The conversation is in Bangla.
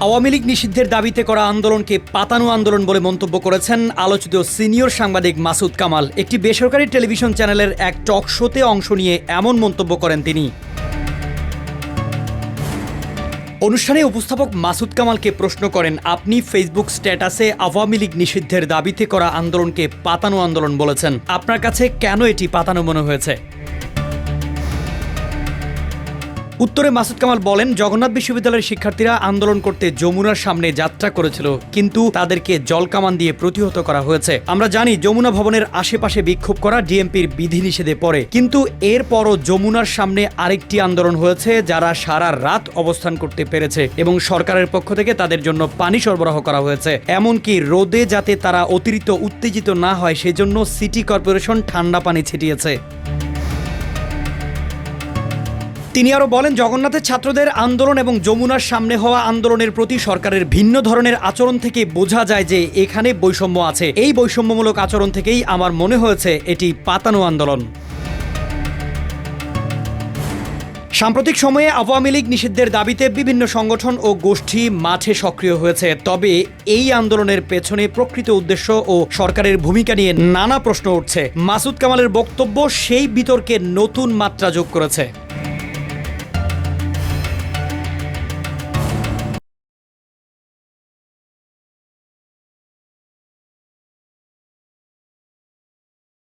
আওয়ামী লীগ নিষিদ্ধের দাবিতে করা আন্দোলনকে পাতানো আন্দোলন বলে মন্তব্য করেছেন আলোচিত সিনিয়র সাংবাদিক মাসুদ কামাল। একটি বেসরকারি টেলিভিশন চ্যানেলের এক টক শোতে অংশ নিয়ে এমন মন্তব্য করেন তিনি। অনুষ্ঠানে উপস্থাপক মাসুদ কামালকে প্রশ্ন করেন, আপনি ফেসবুক স্ট্যাটাসে আওয়ামী লীগ নিষিদ্ধের দাবিতে করা আন্দোলনকে পাতানো আন্দোলন বলেছেন। আপনার কাছে কেন এটি পাতানো মনে হয়েছে? উত্তরে মাসুদ কামাল বলেন, জগন্নাথ বিশ্ববিদ্যালয়ের শিক্ষার্থীরা আন্দোলন করতে যমুনার সামনে যাত্রা করেছিল, কিন্তু তাদেরকে জলকামান দিয়ে প্রতিহত করা হয়েছে। আমরা জানি যমুনা ভবনের আশেপাশে বিক্ষোভ করা ডিএমপির বিধিনিষেধে পড়ে, কিন্তু এরপরও যমুনার সামনে আরেকটি আন্দোলন হয়েছে, যারা সারা রাত অবস্থান করতে পেরেছে এবং সরকারের পক্ষ থেকে তাদের জন্য পানি সরবরাহ করা হয়েছে। এমনকি রোদে যাতে তারা অতিরিক্ত উত্তেজিত না হয় সেজন্য সিটি কর্পোরেশন ঠান্ডা পানি ছিটিয়েছে। তিনি আরও বলেন, জগন্নাথের ছাত্রদের আন্দোলন এবং যমুনার সামনে হওয়া আন্দোলনের প্রতি সরকারের ভিন্ন ধরনের আচরণ থেকে বোঝা যায় যে এখানে বৈষম্য আছে। এই বৈষম্যমূলক আচরণ থেকেই আমার মনে হয়েছে এটি পাতানো আন্দোলন। সাম্প্রতিক সময়ে আওয়ামী লীগ নিষিদ্ধের দাবিতে বিভিন্ন সংগঠন ও গোষ্ঠী মাঠে সক্রিয় হয়েছে। তবে এই আন্দোলনের পেছনে প্রকৃত উদ্দেশ্য ও সরকারের ভূমিকা নিয়ে নানা প্রশ্ন উঠছে। মাসুদ কামালের বক্তব্য সেই বিতর্কে নতুন মাত্রা যোগ করেছে।